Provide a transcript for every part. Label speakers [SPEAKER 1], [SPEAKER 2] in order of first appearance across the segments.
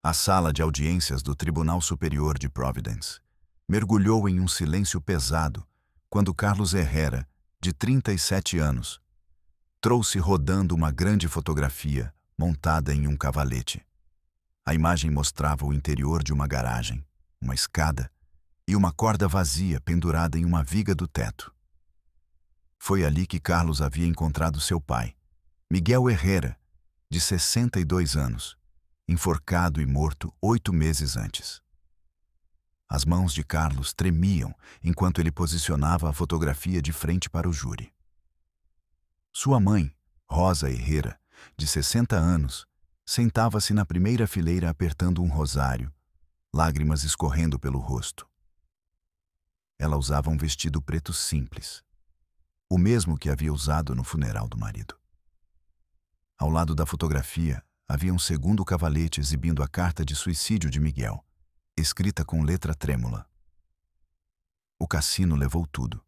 [SPEAKER 1] A sala de audiências do Tribunal Superior de Providence mergulhou em um silêncio pesado quando Carlos Herrera, de 37 anos, trouxe rodando uma grande fotografia montada em um cavalete. A imagem mostrava o interior de uma garagem, uma escada e uma corda vazia pendurada em uma viga do teto. Foi ali que Carlos havia encontrado seu pai, Miguel Herrera, de 62 anos, enforcado e morto 8 meses antes. As mãos de Carlos tremiam enquanto ele posicionava a fotografia de frente para o júri. Sua mãe, Rosa Herrera, de 60 anos, sentava-se na primeira fileira apertando um rosário, lágrimas escorrendo pelo rosto. Ela usava um vestido preto simples, o mesmo que havia usado no funeral do marido. Ao lado da fotografia, havia um segundo cavalete exibindo a carta de suicídio de Miguel, escrita com letra trêmula. O cassino levou tudo.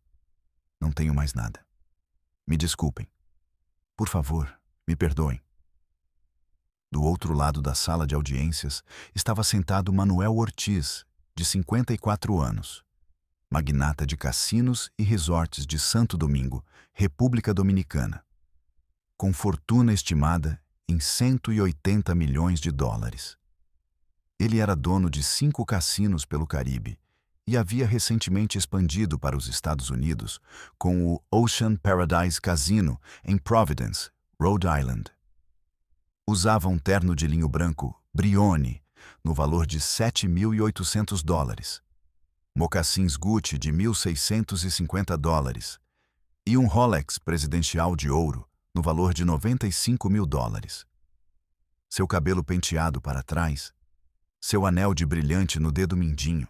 [SPEAKER 1] Não tenho mais nada. Me desculpem. Por favor, me perdoem. Do outro lado da sala de audiências estava sentado Manuel Ortiz, de 54 anos, magnata de cassinos e resorts de Santo Domingo, República Dominicana, com fortuna estimada em 180 milhões de dólares. Ele era dono de 5 cassinos pelo Caribe e havia recentemente expandido para os Estados Unidos com o Ocean Paradise Casino em Providence, Rhode Island. Usava um terno de linho branco Brioni, no valor de 7.800 dólares, mocassins Gucci de 1.650 dólares e um Rolex presidencial de ouro no valor de 95 mil dólares. Seu cabelo penteado para trás, seu anel de brilhante no dedo mindinho,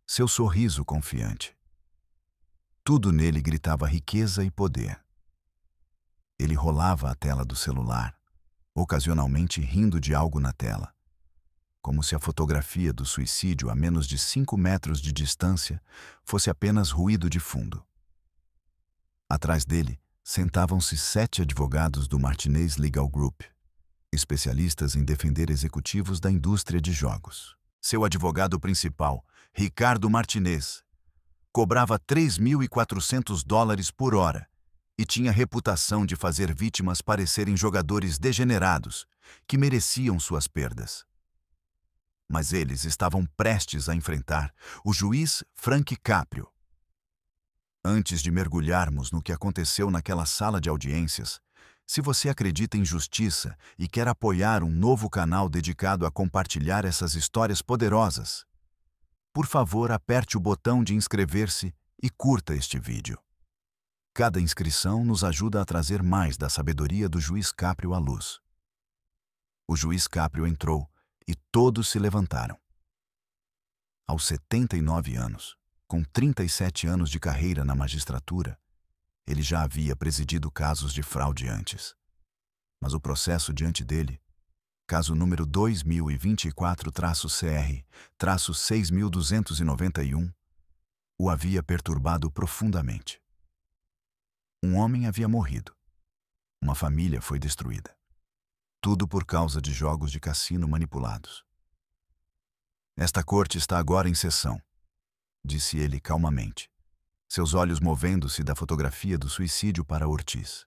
[SPEAKER 1] seu sorriso confiante. Tudo nele gritava riqueza e poder. Ele rolava a tela do celular, ocasionalmente rindo de algo na tela, como se a fotografia do suicídio a menos de 5 metros de distância fosse apenas ruído de fundo. Atrás dele, sentavam-se 7 advogados do Martinez Legal Group, especialistas em defender executivos da indústria de jogos. Seu advogado principal, Ricardo Martinez, cobrava 3.400 dólares por hora e tinha reputação de fazer vítimas parecerem jogadores degenerados que mereciam suas perdas. Mas eles estavam prestes a enfrentar o juiz Frank Caprio. Antes de mergulharmos no que aconteceu naquela sala de audiências, se você acredita em justiça e quer apoiar um novo canal dedicado a compartilhar essas histórias poderosas, por favor, aperte o botão de inscrever-se e curta este vídeo. Cada inscrição nos ajuda a trazer mais da sabedoria do juiz Caprio à luz. O juiz Caprio entrou e todos se levantaram. Aos 79 anos, com 37 anos de carreira na magistratura, ele já havia presidido casos de fraude antes. Mas o processo diante dele, caso número 2024-CR-6291, o havia perturbado profundamente. Um homem havia morrido. Uma família foi destruída. Tudo por causa de jogos de cassino manipulados. Esta corte está agora em sessão, disse ele calmamente, seus olhos movendo-se da fotografia do suicídio para Ortiz.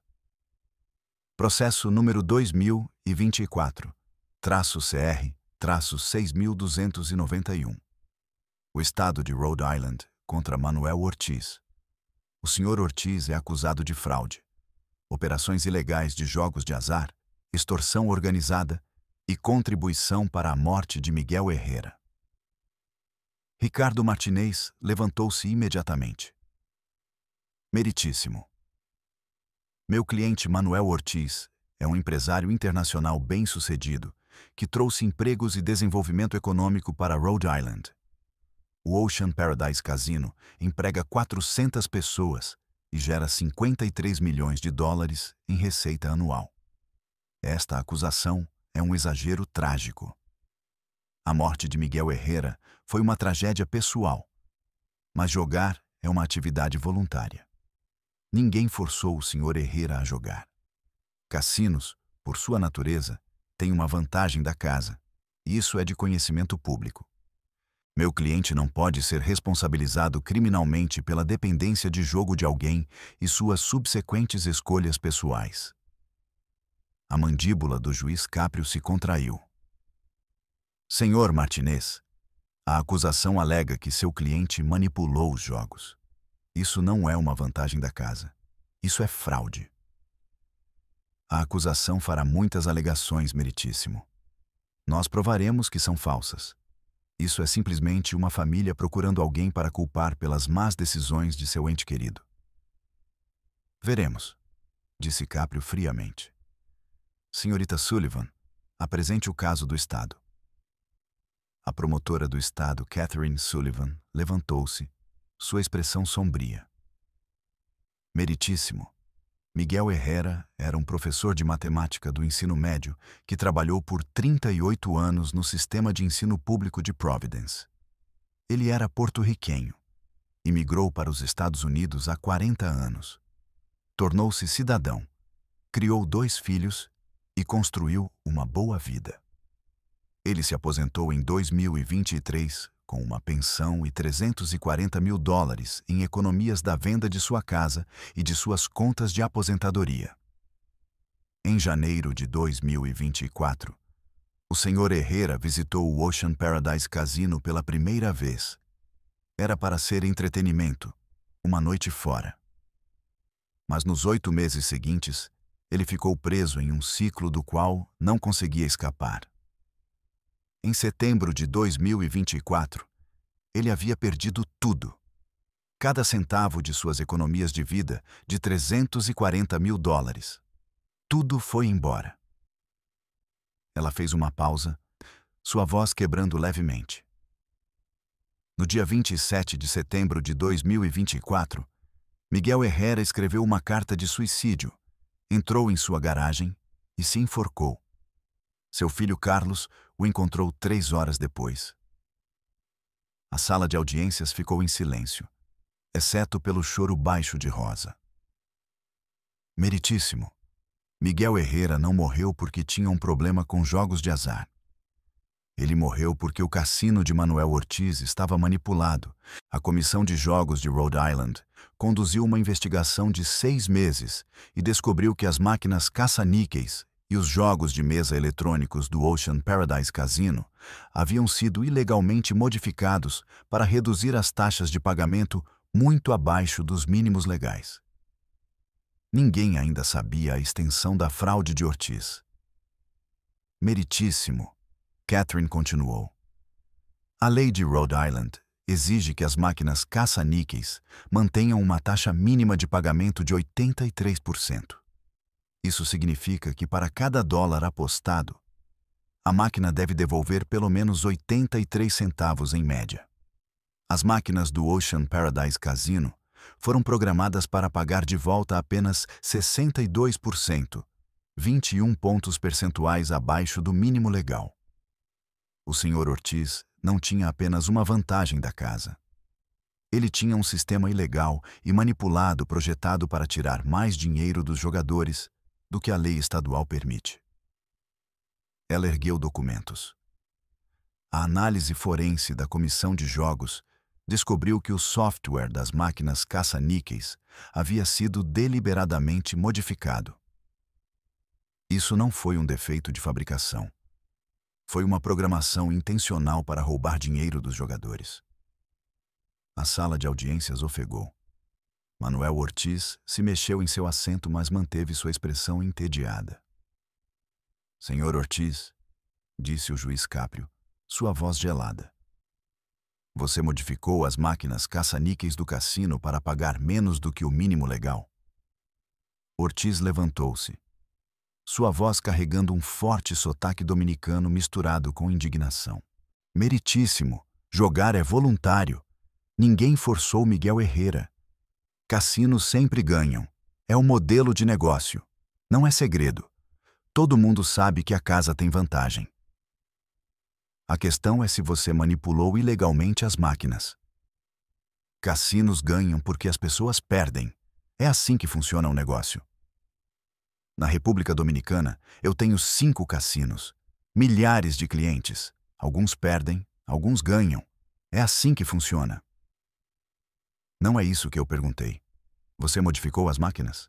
[SPEAKER 1] Processo número 2024-CR-6291. O estado de Rhode Island contra Manuel Ortiz. O senhor Ortiz é acusado de fraude, operações ilegais de jogos de azar, extorsão organizada e contribuição para a morte de Miguel Herrera. Ricardo Martinez levantou-se imediatamente. Meritíssimo. Meu cliente Manuel Ortiz é um empresário internacional bem-sucedido que trouxe empregos e desenvolvimento econômico para Rhode Island. O Ocean Paradise Casino emprega 400 pessoas e gera 53 milhões de dólares em receita anual. Esta acusação é um exagero trágico. A morte de Miguel Herrera foi uma tragédia pessoal, mas jogar é uma atividade voluntária. Ninguém forçou o Sr. Herrera a jogar. Cassinos, por sua natureza, têm uma vantagem da casa, Isso é de conhecimento público. Meu cliente não pode ser responsabilizado criminalmente pela dependência de jogo de alguém e suas subsequentes escolhas pessoais. A mandíbula do juiz Caprio se contraiu. Senhor Martinez, a acusação alega que seu cliente manipulou os jogos. Isso não é uma vantagem da casa. Isso é fraude. A acusação fará muitas alegações, meritíssimo. Nós provaremos que são falsas. Isso é simplesmente uma família procurando alguém para culpar pelas más decisões de seu ente querido. Veremos, disse Caprio friamente. Senhorita Sullivan, apresente o caso do Estado. A promotora do Estado, Catherine Sullivan, levantou-se, sua expressão sombria. Meritíssimo, Miguel Herrera era um professor de matemática do ensino médio que trabalhou por 38 anos no sistema de ensino público de Providence. Ele era porto-riquenho. Imigrou para os Estados Unidos há 40 anos. Tornou-se cidadão, criou 2 filhos e construiu uma boa vida. Ele se aposentou em 2023 com uma pensão e $340 mil em economias da venda de sua casa e de suas contas de aposentadoria. Em janeiro de 2024, o Sr. Herrera visitou o Ocean Paradise Casino pela primeira vez. Era para ser entretenimento, uma noite fora. Mas nos 8 meses seguintes, ele ficou preso em um ciclo do qual não conseguia escapar. Em setembro de 2024, ele havia perdido tudo. Cada centavo de suas economias de vida de $340 mil. Tudo foi embora. Ela fez uma pausa, sua voz quebrando levemente. No dia 27 de setembro de 2024, Miguel Herrera escreveu uma carta de suicídio, entrou em sua garagem e se enforcou. Seu filho Carlos o encontrou 3 horas depois. A sala de audiências ficou em silêncio, exceto pelo choro baixo de Rosa. Meritíssimo, Miguel Herrera não morreu porque tinha um problema com jogos de azar. Ele morreu porque o cassino de Manuel Ortiz estava manipulado. A Comissão de Jogos de Rhode Island conduziu uma investigação de 6 meses e descobriu que as máquinas caça-níqueis e os jogos de mesa eletrônicos do Ocean Paradise Casino haviam sido ilegalmente modificados para reduzir as taxas de pagamento muito abaixo dos mínimos legais. Ninguém ainda sabia a extensão da fraude de Ortiz. Meritíssimo, Catherine continuou. A lei de Rhode Island exige que as máquinas caça-níqueis mantenham uma taxa mínima de pagamento de 83%. Isso significa que para cada dólar apostado, a máquina deve devolver pelo menos 83 centavos em média. As máquinas do Ocean Paradise Casino foram programadas para pagar de volta apenas 62%, 21 pontos percentuais abaixo do mínimo legal. O Sr. Ortiz não tinha apenas uma vantagem da casa. Ele tinha um sistema ilegal e manipulado projetado para tirar mais dinheiro dos jogadores do que a lei estadual permite. Ela ergueu documentos. A análise forense da Comissão de Jogos descobriu que o software das máquinas caça-níqueis havia sido deliberadamente modificado. Isso não foi um defeito de fabricação. Foi uma programação intencional para roubar dinheiro dos jogadores. A sala de audiências ofegou. Manuel Ortiz se mexeu em seu assento, mas manteve sua expressão entediada. Senhor Ortiz, disse o juiz Caprio, sua voz gelada. Você modificou as máquinas caça-níqueis do cassino para pagar menos do que o mínimo legal? Ortiz levantou-se, sua voz carregando um forte sotaque dominicano misturado com indignação. Meritíssimo, jogar é voluntário. Ninguém forçou Miguel Herrera. Cassinos sempre ganham. É um modelo de negócio. Não é segredo. Todo mundo sabe que a casa tem vantagem. A questão é se você manipulou ilegalmente as máquinas. Cassinos ganham porque as pessoas perdem. É assim que funciona o negócio. Na República Dominicana, eu tenho 5 cassinos, milhares de clientes. Alguns perdem, alguns ganham. É assim que funciona. Não é isso que eu perguntei. Você modificou as máquinas?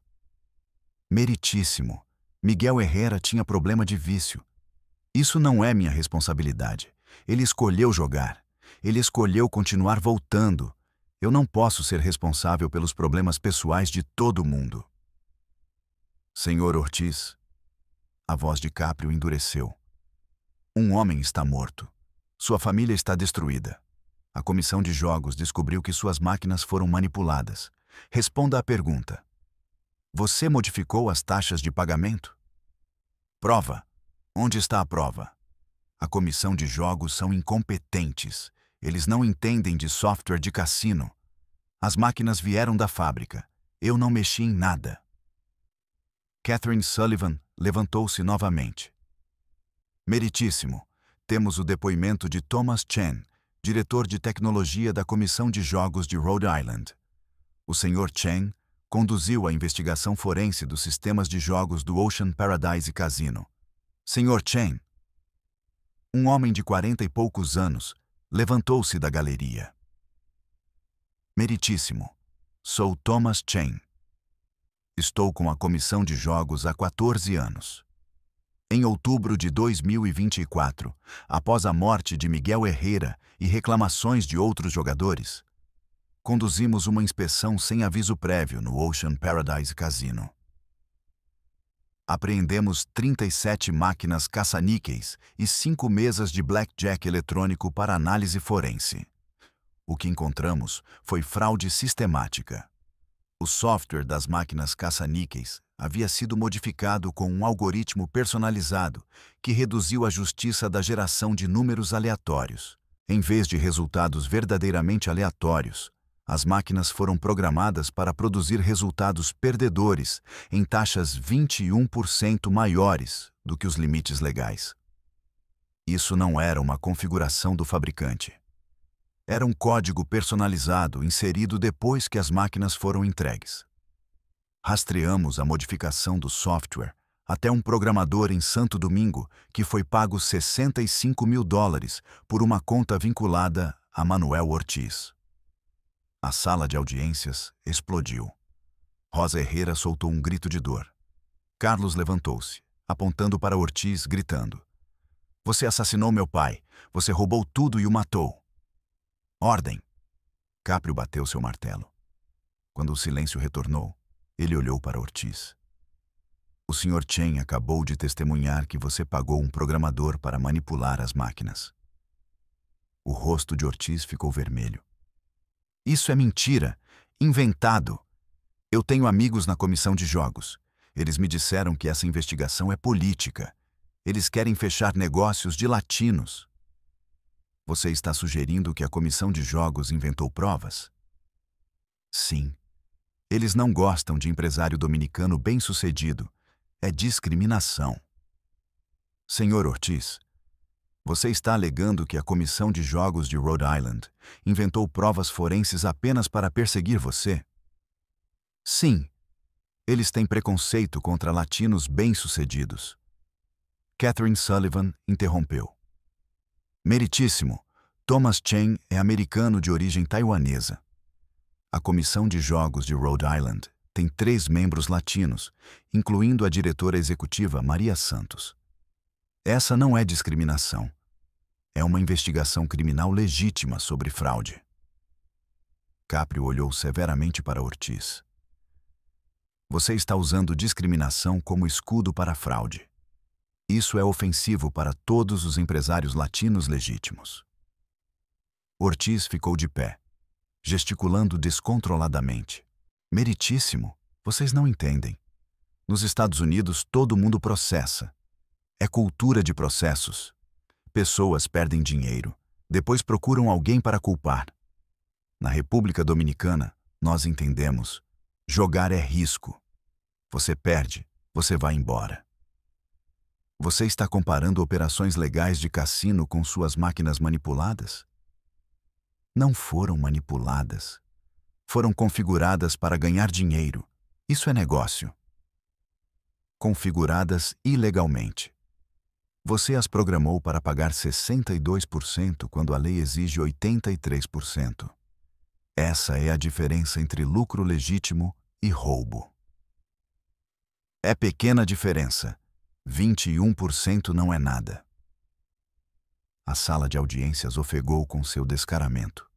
[SPEAKER 1] Meritíssimo. Miguel Herrera tinha problema de vício. Isso não é minha responsabilidade. Ele escolheu jogar. Ele escolheu continuar voltando. Eu não posso ser responsável pelos problemas pessoais de todo mundo. Senhor Ortiz, a voz de Caprio endureceu. Um homem está morto. Sua família está destruída. A comissão de jogos descobriu que suas máquinas foram manipuladas. Responda à pergunta. Você modificou as taxas de pagamento? Prova. Onde está a prova? A comissão de jogos são incompetentes. Eles não entendem de software de cassino. As máquinas vieram da fábrica. Eu não mexi em nada. Catherine Sullivan levantou-se novamente. Meritíssimo, temos o depoimento de Thomas Chen, diretor de tecnologia da Comissão de Jogos de Rhode Island. O Sr. Chen conduziu a investigação forense dos sistemas de jogos do Ocean Paradise Casino. Sr. Chen, um homem de 40 e poucos anos, levantou-se da galeria. Meritíssimo, sou Thomas Chen. Estou com a Comissão de Jogos há 14 anos. Em outubro de 2024, após a morte de Miguel Herrera e reclamações de outros jogadores, conduzimos uma inspeção sem aviso prévio no Ocean Paradise Casino. Apreendemos 37 máquinas caça-níqueis e 5 mesas de blackjack eletrônico para análise forense. O que encontramos foi fraude sistemática. O software das máquinas caça-níqueis havia sido modificado com um algoritmo personalizado que reduziu a justiça da geração de números aleatórios. Em vez de resultados verdadeiramente aleatórios, as máquinas foram programadas para produzir resultados perdedores em taxas 21% maiores do que os limites legais. Isso não era uma configuração do fabricante. Era um código personalizado inserido depois que as máquinas foram entregues. Rastreamos a modificação do software até um programador em Santo Domingo que foi pago $65 mil por uma conta vinculada a Manuel Ortiz. A sala de audiências explodiu. Rosa Herrera soltou um grito de dor. Carlos levantou-se, apontando para Ortiz, gritando: "Você assassinou meu pai! Você roubou tudo e o matou!" Ordem! Caprio bateu seu martelo. Quando o silêncio retornou, ele olhou para Ortiz. O Sr. Chen acabou de testemunhar que você pagou um programador para manipular as máquinas. O rosto de Ortiz ficou vermelho. Isso é mentira! Inventado! Eu tenho amigos na comissão de jogos. Eles me disseram que essa investigação é política. Eles querem fechar negócios de latinos. Você está sugerindo que a comissão de jogos inventou provas? Sim. Eles não gostam de empresário dominicano bem-sucedido. É discriminação. Senhor Ortiz, você está alegando que a comissão de jogos de Rhode Island inventou provas forenses apenas para perseguir você? Sim. Eles têm preconceito contra latinos bem-sucedidos. Catherine Sullivan interrompeu. Meritíssimo, Thomas Chen é americano de origem taiwanesa. A Comissão de Jogos de Rhode Island tem 3 membros latinos, incluindo a diretora executiva Maria Santos. Essa não é discriminação. É uma investigação criminal legítima sobre fraude. Caprio olhou severamente para Ortiz. Você está usando discriminação como escudo para a fraude. Isso é ofensivo para todos os empresários latinos legítimos. Ortiz ficou de pé, gesticulando descontroladamente. Meritíssimo, vocês não entendem. Nos Estados Unidos, todo mundo processa. É cultura de processos. Pessoas perdem dinheiro, depois procuram alguém para culpar. Na República Dominicana, nós entendemos. Jogar é risco. Você perde, você vai embora. Você está comparando operações legais de cassino com suas máquinas manipuladas? Não foram manipuladas. Foram configuradas para ganhar dinheiro. Isso é negócio. Configuradas ilegalmente. Você as programou para pagar 62% quando a lei exige 83%. Essa é a diferença entre lucro legítimo e roubo. É pequena diferença. 21% não é nada. A sala de audiências ofegou com seu descaramento.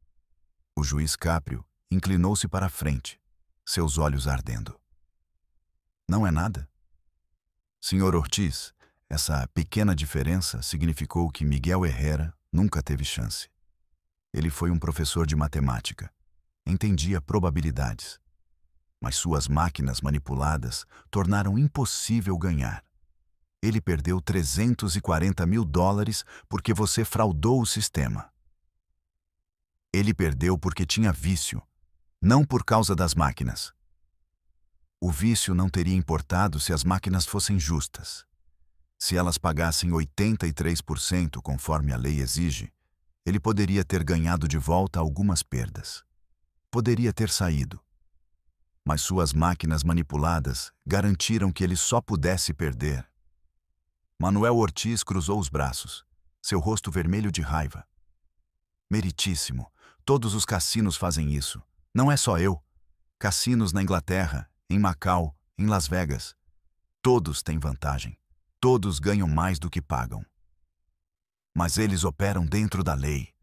[SPEAKER 1] O juiz Caprio inclinou-se para a frente, seus olhos ardendo. Não é nada? Senhor Ortiz, essa pequena diferença significou que Miguel Herrera nunca teve chance. Ele foi um professor de matemática. Entendia probabilidades. Mas suas máquinas manipuladas tornaram impossível ganhar. Ele perdeu $340 mil porque você fraudou o sistema. Ele perdeu porque tinha vício, não por causa das máquinas. O vício não teria importado se as máquinas fossem justas. Se elas pagassem 83% conforme a lei exige, ele poderia ter ganhado de volta algumas perdas. Poderia ter saído. Mas suas máquinas manipuladas garantiram que ele só pudesse perder. Manuel Ortiz cruzou os braços, seu rosto vermelho de raiva. Meritíssimo, todos os cassinos fazem isso. Não é só eu. Cassinos na Inglaterra, em Macau, em Las Vegas. Todos têm vantagem. Todos ganham mais do que pagam. Mas eles operam dentro da lei.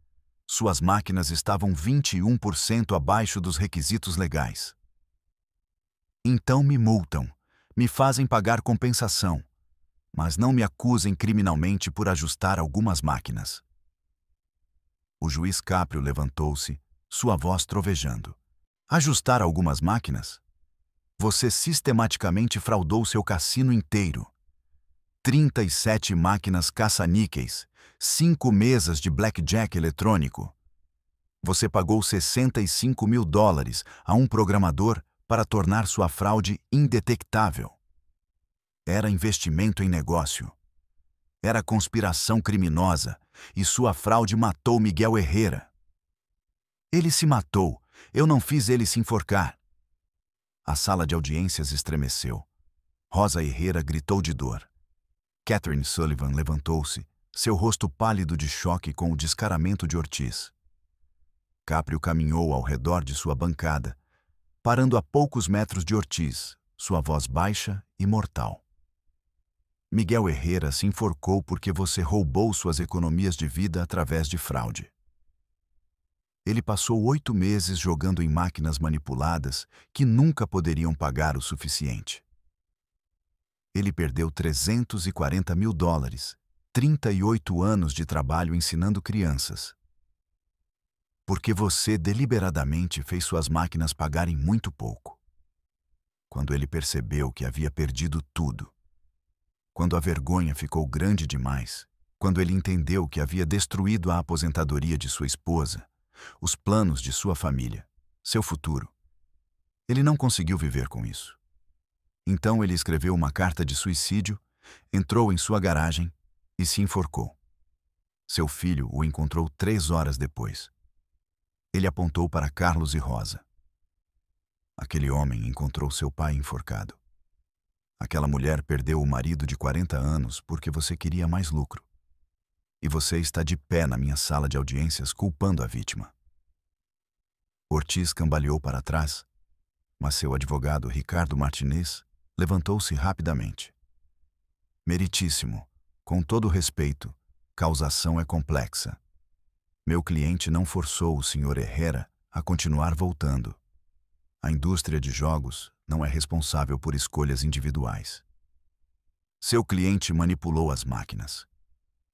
[SPEAKER 1] Suas máquinas estavam 21% abaixo dos requisitos legais. Então me multam, me fazem pagar compensação, mas não me acusem criminalmente por ajustar algumas máquinas. O juiz Caprio levantou-se, sua voz trovejando. Ajustar algumas máquinas? Você sistematicamente fraudou seu cassino inteiro. 37 máquinas caça-níqueis, 5 mesas de blackjack eletrônico. Você pagou $65 mil a um programador para tornar sua fraude indetectável. Era investimento em negócio. Era conspiração criminosa e sua fraude matou Miguel Herrera. Ele se matou, eu não fiz ele se enforcar. A sala de audiências estremeceu. Rosa Herrera gritou de dor. Catherine Sullivan levantou-se, seu rosto pálido de choque com o descaramento de Ortiz. Caprio caminhou ao redor de sua bancada, parando a poucos metros de Ortiz, sua voz baixa e mortal. Miguel Herrera se enforcou porque você roubou suas economias de vida através de fraude. Ele passou 8 meses jogando em máquinas manipuladas que nunca poderiam pagar o suficiente. Ele perdeu $340 mil, 38 anos de trabalho ensinando crianças. Porque você deliberadamente fez suas máquinas pagarem muito pouco. Quando ele percebeu que havia perdido tudo, quando a vergonha ficou grande demais, quando ele entendeu que havia destruído a aposentadoria de sua esposa, os planos de sua família, seu futuro, ele não conseguiu viver com isso. Então ele escreveu uma carta de suicídio, entrou em sua garagem e se enforcou. Seu filho o encontrou 3 horas depois. Ele apontou para Carlos e Rosa. Aquele homem encontrou seu pai enforcado. Aquela mulher perdeu o marido de 40 anos porque você queria mais lucro. E você está de pé na minha sala de audiências culpando a vítima. Ortiz cambaleou para trás, mas seu advogado Ricardo Martinez levantou-se rapidamente. Meritíssimo, com todo respeito, causação é complexa. Meu cliente não forçou o Sr. Herrera a continuar voltando. A indústria de jogos não é responsável por escolhas individuais. Seu cliente manipulou as máquinas.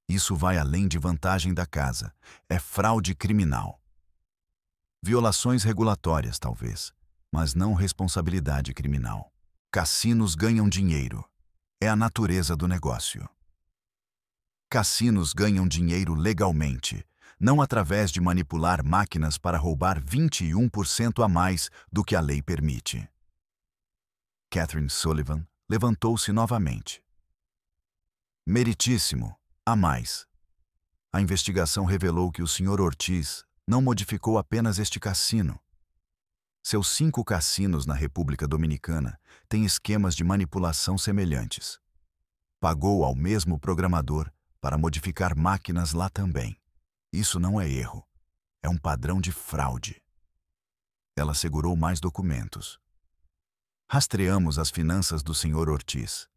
[SPEAKER 1] Isso vai além de vantagem da casa. É fraude criminal. Violações regulatórias, talvez, mas não responsabilidade criminal. Cassinos ganham dinheiro. É a natureza do negócio. Cassinos ganham dinheiro legalmente, não através de manipular máquinas para roubar 21% a mais do que a lei permite. Catherine Sullivan levantou-se novamente. Meritíssimo, a mais. A investigação revelou que o Sr. Ortiz não modificou apenas este cassino. Seus 5 cassinos na República Dominicana têm esquemas de manipulação semelhantes. Pagou ao mesmo programador para modificar máquinas lá também. Isso não é erro. É um padrão de fraude. Ela segurou mais documentos. Rastreamos as finanças do Sr. Ortiz.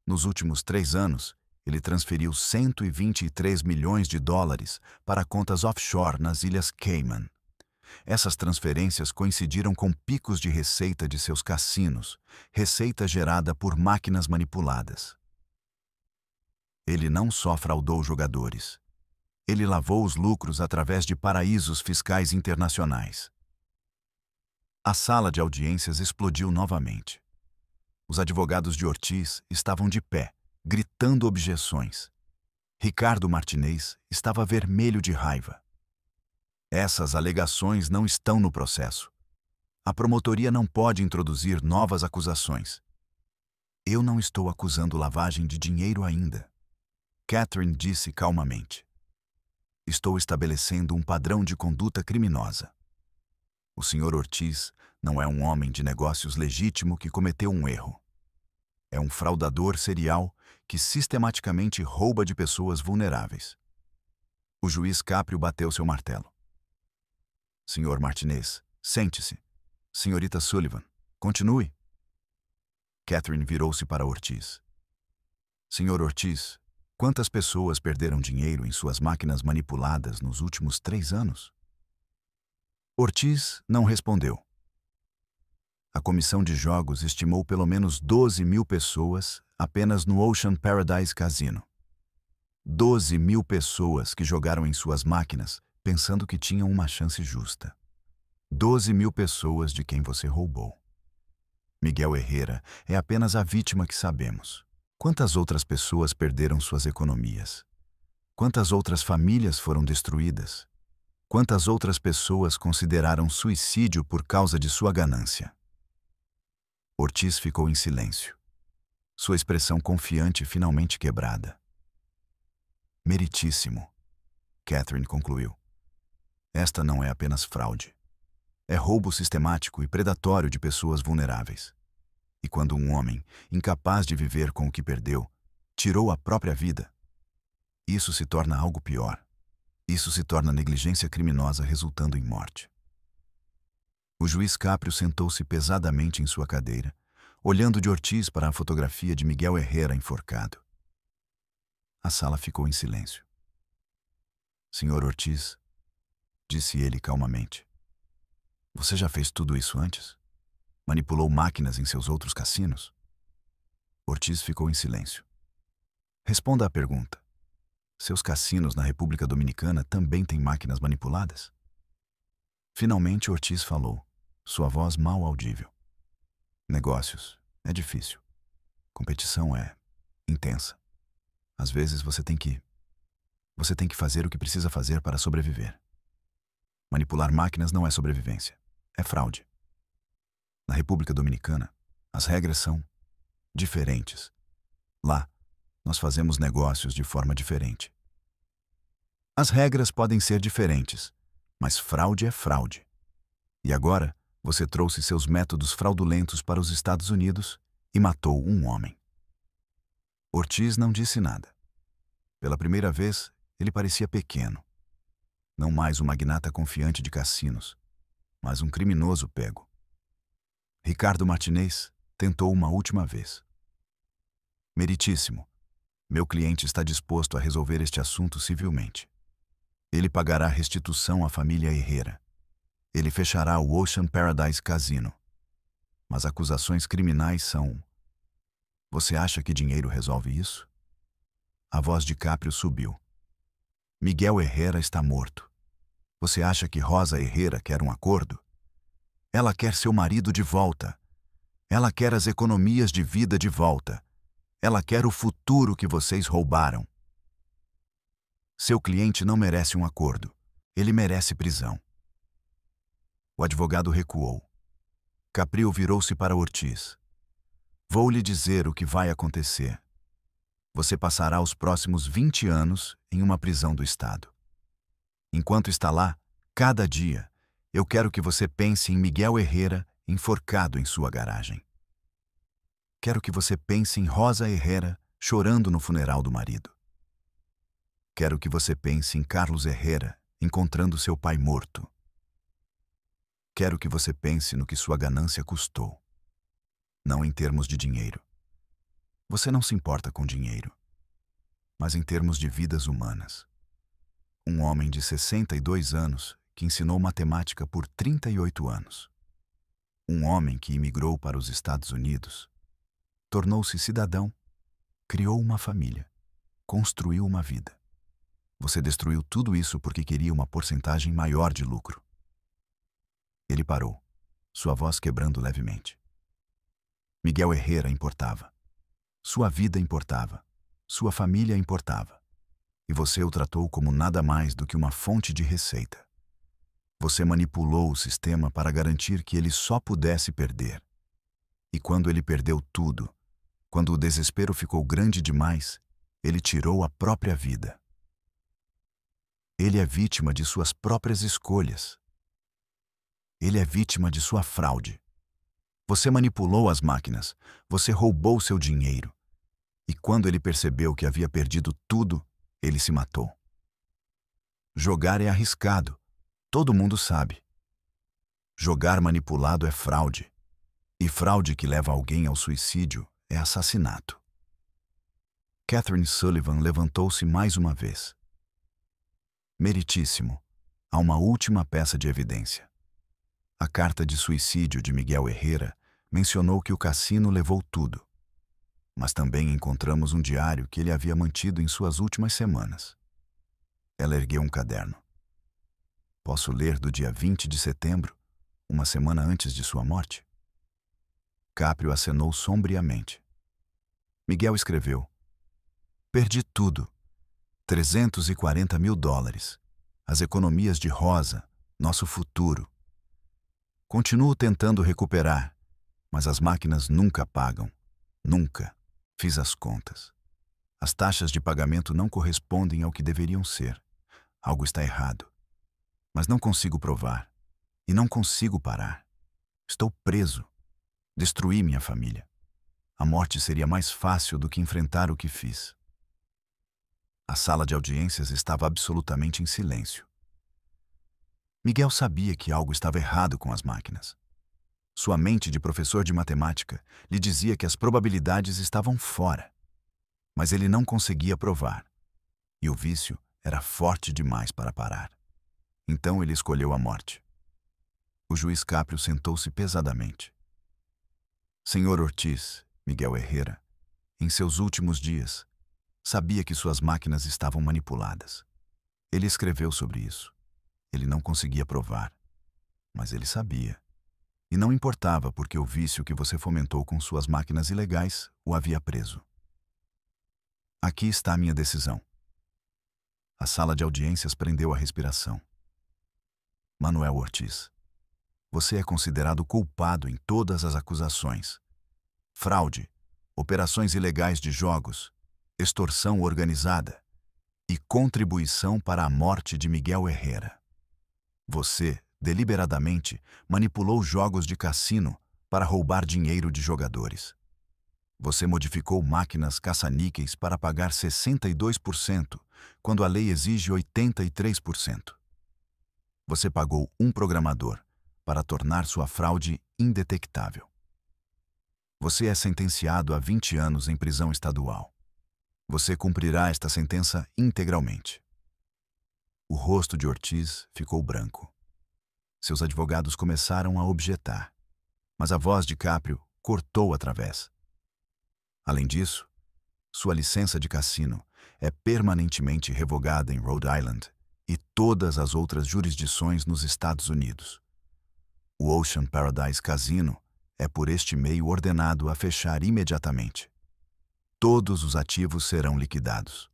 [SPEAKER 1] Nos últimos 3 anos, ele transferiu 123 milhões de dólares para contas offshore nas Ilhas Cayman. Essas transferências coincidiram com picos de receita de seus cassinos, receita gerada por máquinas manipuladas. Ele não só fraudou jogadores. Ele lavou os lucros através de paraísos fiscais internacionais. A sala de audiências explodiu novamente. Os advogados de Ortiz estavam de pé, gritando objeções. Ricardo Martinez estava vermelho de raiva. Essas alegações não estão no processo. A promotoria não pode introduzir novas acusações. Eu não estou acusando lavagem de dinheiro ainda. Catherine disse calmamente. Estou estabelecendo um padrão de conduta criminosa. O Sr. Ortiz não é um homem de negócios legítimo que cometeu um erro. É um fraudador serial que sistematicamente rouba de pessoas vulneráveis. O juiz Caprio bateu seu martelo. Sr. Martinez, sente-se. Senhorita Sullivan, continue. Catherine virou-se para Ortiz. Sr. Ortiz, quantas pessoas perderam dinheiro em suas máquinas manipuladas nos últimos 3 anos? Ortiz não respondeu. A comissão de jogos estimou pelo menos 12 mil pessoas apenas no Ocean Paradise Casino. 12 mil pessoas que jogaram em suas máquinas pensando que tinham uma chance justa. 12 mil pessoas de quem você roubou. Miguel Herrera é apenas a vítima que sabemos. Quantas outras pessoas perderam suas economias? Quantas outras famílias foram destruídas? Quantas outras pessoas consideraram suicídio por causa de sua ganância? Ortiz ficou em silêncio, sua expressão confiante finalmente quebrada. Meritíssimo, Catherine concluiu. Esta não é apenas fraude. É roubo sistemático e predatório de pessoas vulneráveis. E quando um homem, incapaz de viver com o que perdeu, tirou a própria vida, isso se torna algo pior. Isso se torna negligência criminosa resultando em morte. O juiz Caprio sentou-se pesadamente em sua cadeira, olhando de Ortiz para a fotografia de Miguel Herrera enforcado. A sala ficou em silêncio. Sr. Ortiz, disse ele calmamente, você já fez tudo isso antes? Manipulou máquinas em seus outros cassinos? Ortiz ficou em silêncio. Responda à pergunta. Seus cassinos na República Dominicana também têm máquinas manipuladas? Finalmente Ortiz falou, sua voz mal audível. Negócios é difícil. Competição é intensa. Às vezes você tem que fazer o que precisa fazer para sobreviver. Manipular máquinas não é sobrevivência, é fraude. Na República Dominicana, as regras são diferentes. Lá, nós fazemos negócios de forma diferente. As regras podem ser diferentes, mas fraude é fraude. E agora, você trouxe seus métodos fraudulentos para os Estados Unidos e matou um homem. Ortiz não disse nada. Pela primeira vez, ele parecia pequeno. Não mais um magnata confiante de cassinos, mas um criminoso pego. Ricardo Martinez tentou uma última vez. Meritíssimo. Meu cliente está disposto a resolver este assunto civilmente. Ele pagará restituição à família Herrera. Ele fechará o Ocean Paradise Casino. Mas acusações criminais são... Você acha que dinheiro resolve isso? A voz de Caprio subiu. Miguel Herrera está morto. Você acha que Rosa Herrera quer um acordo? Ela quer seu marido de volta. Ela quer as economias de vida de volta. Ela quer o futuro que vocês roubaram. Seu cliente não merece um acordo. Ele merece prisão. O advogado recuou. Caprio virou-se para Ortiz. Vou lhe dizer o que vai acontecer. Você passará os próximos 20 anos em uma prisão do Estado. Enquanto está lá, cada dia, eu quero que você pense em Miguel Herrera enforcado em sua garagem. Quero que você pense em Rosa Herrera chorando no funeral do marido. Quero que você pense em Carlos Herrera encontrando seu pai morto. Quero que você pense no que sua ganância custou, não em termos de dinheiro. Você não se importa com dinheiro, mas em termos de vidas humanas. Um homem de 62 anos que ensinou matemática por 38 anos. Um homem que imigrou para os Estados Unidos, tornou-se cidadão, criou uma família, construiu uma vida. Você destruiu tudo isso porque queria uma porcentagem maior de lucro. Ele parou, sua voz quebrando levemente. Miguel Herrera importava. Sua vida importava. Sua família importava. E você o tratou como nada mais do que uma fonte de receita. Você manipulou o sistema para garantir que ele só pudesse perder. E quando ele perdeu tudo, quando o desespero ficou grande demais, ele tirou a própria vida. Ele é vítima de suas próprias escolhas. Ele é vítima de sua fraude. Você manipulou as máquinas, você roubou seu dinheiro. E quando ele percebeu que havia perdido tudo, ele se matou. Jogar é arriscado, todo mundo sabe. Jogar manipulado é fraude. E fraude que leva alguém ao suicídio é assassinato. Catherine Sullivan levantou-se mais uma vez. Meritíssimo, há uma última peça de evidência. A carta de suicídio de Miguel Herrera mencionou que o cassino levou tudo. Mas também encontramos um diário que ele havia mantido em suas últimas semanas. Ela ergueu um caderno. Posso ler do dia 20 de setembro, uma semana antes de sua morte? Caprio acenou sombriamente. Miguel escreveu: perdi tudo. 340 mil dólares. As economias de Rosa, nosso futuro. Continuo tentando recuperar, mas as máquinas nunca pagam. Nunca. Fiz as contas. As taxas de pagamento não correspondem ao que deveriam ser. Algo está errado. Mas não consigo provar. E não consigo parar. Estou preso. Destruí minha família. A morte seria mais fácil do que enfrentar o que fiz. A sala de audiências estava absolutamente em silêncio. Miguel sabia que algo estava errado com as máquinas. Sua mente de professor de matemática lhe dizia que as probabilidades estavam fora. Mas ele não conseguia provar. E o vício era forte demais para parar. Então ele escolheu a morte. O juiz Caprio sentou-se pesadamente. Senhor Ortiz, Miguel Herrera, em seus últimos dias, sabia que suas máquinas estavam manipuladas. Ele escreveu sobre isso. Ele não conseguia provar, mas ele sabia. E não importava porque o vício que você fomentou com suas máquinas ilegais o havia preso. Aqui está a minha decisão. A sala de audiências prendeu a respiração. Manuel Ortiz, você é considerado culpado em todas as acusações. Fraude, operações ilegais de jogos, extorsão organizada e contribuição para a morte de Miguel Herrera. Você, deliberadamente, manipulou jogos de cassino para roubar dinheiro de jogadores. Você modificou máquinas caça-níqueis para pagar 62%, quando a lei exige 83%. Você pagou um programador para tornar sua fraude indetectável. Você é sentenciado a 20 anos em prisão estadual. Você cumprirá esta sentença integralmente. O rosto de Ortiz ficou branco. Seus advogados começaram a objetar, mas a voz de Caprio cortou através. Além disso, sua licença de cassino é permanentemente revogada em Rhode Island e todas as outras jurisdições nos Estados Unidos. O Ocean Paradise Casino é por este meio ordenado a fechar imediatamente. Todos os ativos serão liquidados.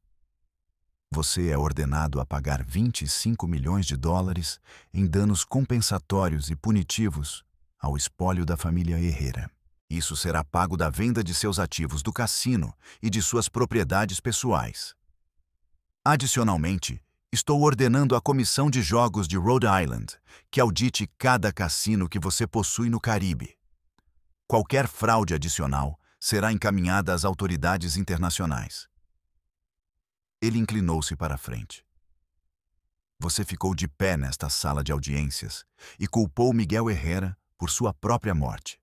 [SPEAKER 1] Você é ordenado a pagar 25 milhões de dólares em danos compensatórios e punitivos ao espólio da família Herrera. Isso será pago da venda de seus ativos do cassino e de suas propriedades pessoais. Adicionalmente, estou ordenando à Comissão de Jogos de Rhode Island que audite cada cassino que você possui no Caribe. Qualquer fraude adicional será encaminhada às autoridades internacionais. Ele inclinou-se para a frente. Você ficou de pé nesta sala de audiências e culpou Miguel Herrera por sua própria morte.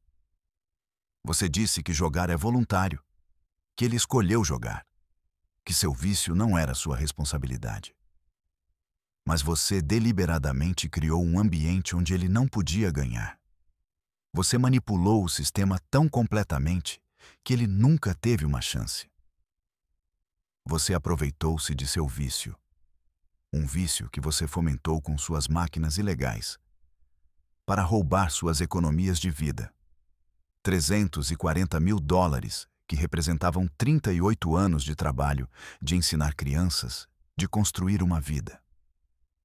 [SPEAKER 1] Você disse que jogar é voluntário, que ele escolheu jogar, que seu vício não era sua responsabilidade. Mas você deliberadamente criou um ambiente onde ele não podia ganhar. Você manipulou o sistema tão completamente que ele nunca teve uma chance. Você aproveitou-se de seu vício. Um vício que você fomentou com suas máquinas ilegais, para roubar suas economias de vida. 340 mil dólares, que representavam 38 anos de trabalho, de ensinar crianças, de construir uma vida.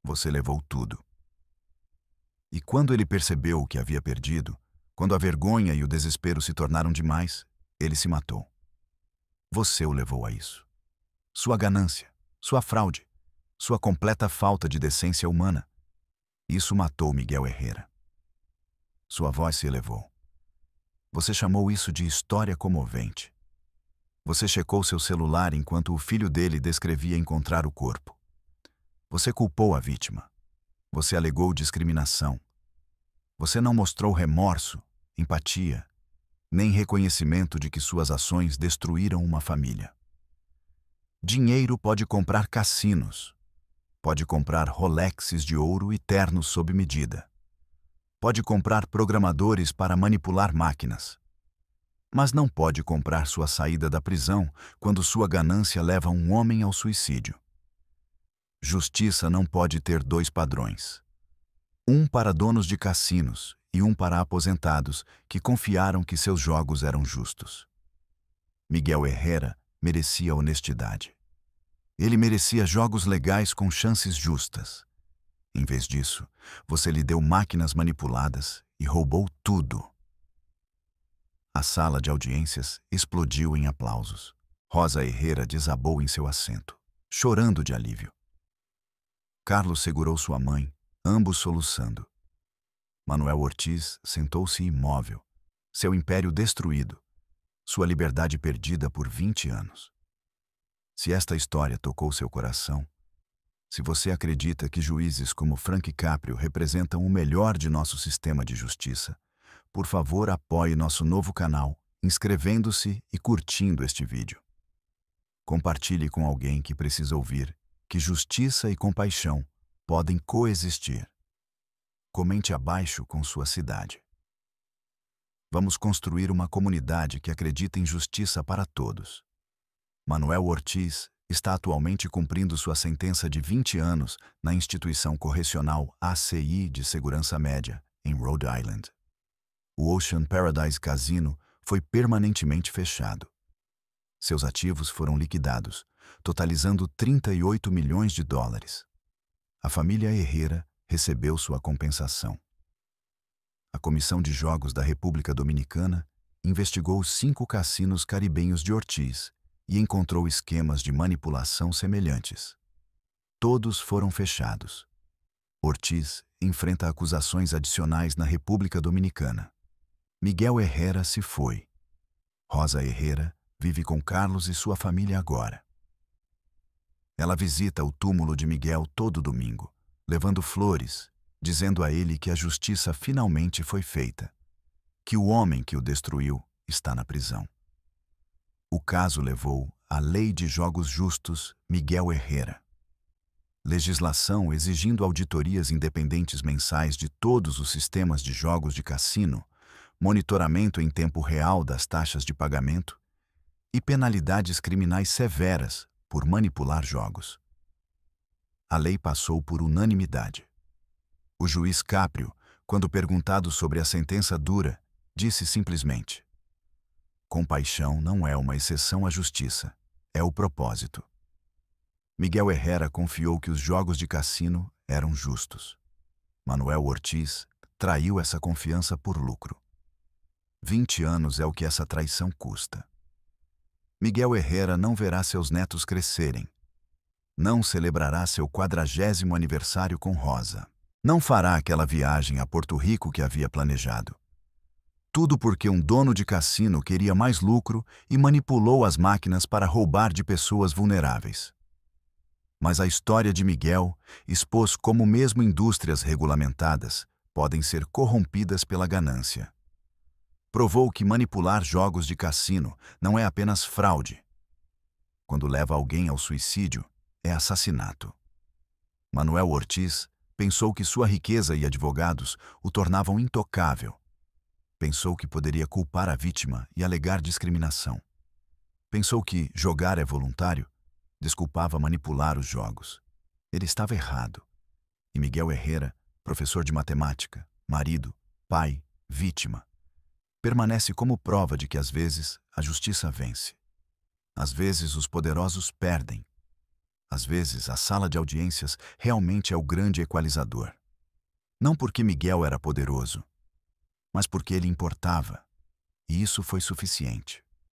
[SPEAKER 1] Você levou tudo. E quando ele percebeu o que havia perdido, quando a vergonha e o desespero se tornaram demais, ele se matou. Você o levou a isso. Sua ganância, sua fraude, sua completa falta de decência humana. Isso matou Miguel Herrera. Sua voz se elevou. Você chamou isso de história comovente. Você checou seu celular enquanto o filho dele descrevia encontrar o corpo. Você culpou a vítima. Você alegou discriminação. Você não mostrou remorso, empatia, nem reconhecimento de que suas ações destruíram uma família. Dinheiro pode comprar cassinos. Pode comprar Rolexes de ouro e ternos sob medida. Pode comprar programadores para manipular máquinas. Mas não pode comprar sua saída da prisão quando sua ganância leva um homem ao suicídio. Justiça não pode ter dois padrões. Um para donos de cassinos e um para aposentados que confiaram que seus jogos eram justos. Miguel Herrera merecia honestidade. Ele merecia jogos legais com chances justas. Em vez disso, você lhe deu máquinas manipuladas e roubou tudo. A sala de audiências explodiu em aplausos. Rosa Herrera desabou em seu assento, chorando de alívio. Carlos segurou sua mãe, ambos soluçando. Manuel Ortiz sentou-se imóvel, seu império destruído, sua liberdade perdida por 20 anos. Se esta história tocou seu coração, se você acredita que juízes como Frank Caprio representam o melhor de nosso sistema de justiça, por favor apoie nosso novo canal, inscrevendo-se e curtindo este vídeo. Compartilhe com alguém que precisa ouvir que justiça e compaixão podem coexistir. Comente abaixo com sua cidade. Vamos construir uma comunidade que acredita em justiça para todos. Manuel Ortiz está atualmente cumprindo sua sentença de 20 anos na instituição correcional ACI de Segurança Média, em Rhode Island. O Ocean Paradise Casino foi permanentemente fechado. Seus ativos foram liquidados, totalizando 38 milhões de dólares. A família Herrera recebeu sua compensação. A Comissão de Jogos da República Dominicana investigou os 5 cassinos caribenhos de Ortiz e encontrou esquemas de manipulação semelhantes. Todos foram fechados. Ortiz enfrenta acusações adicionais na República Dominicana. Miguel Herrera se foi. Rosa Herrera vive com Carlos e sua família agora. Ela visita o túmulo de Miguel todo domingo, levando flores, dizendo a ele que a justiça finalmente foi feita, que o homem que o destruiu está na prisão. O caso levou à Lei de Jogos Justos Miguel Herrera. Legislação exigindo auditorias independentes mensais de todos os sistemas de jogos de cassino, monitoramento em tempo real das taxas de pagamento e penalidades criminais severas por manipular jogos. A lei passou por unanimidade. O juiz Caprio, quando perguntado sobre a sentença dura, disse simplesmente: compaixão não é uma exceção à justiça, é o propósito. Miguel Herrera confiou que os jogos de cassino eram justos. Manuel Ortiz traiu essa confiança por lucro. 20 anos é o que essa traição custa. Miguel Herrera não verá seus netos crescerem. Não celebrará seu 40º aniversário com Rosa. Não fará aquela viagem a Porto Rico que havia planejado. Tudo porque um dono de cassino queria mais lucro e manipulou as máquinas para roubar de pessoas vulneráveis. Mas a história de Miguel expôs como mesmo indústrias regulamentadas podem ser corrompidas pela ganância. Provou que manipular jogos de cassino não é apenas fraude. Quando leva alguém ao suicídio, é assassinato. Manuel Ortiz pensou que sua riqueza e advogados o tornavam intocável. Pensou que poderia culpar a vítima e alegar discriminação. Pensou que jogar é voluntário desculpava manipular os jogos. Ele estava errado. E Miguel Herrera, professor de matemática, marido, pai, vítima, permanece como prova de que às vezes a justiça vence. Às vezes os poderosos perdem. Às vezes a sala de audiências realmente é o grande equalizador. Não porque Miguel era poderoso, mas porque ele importava. E isso foi suficiente.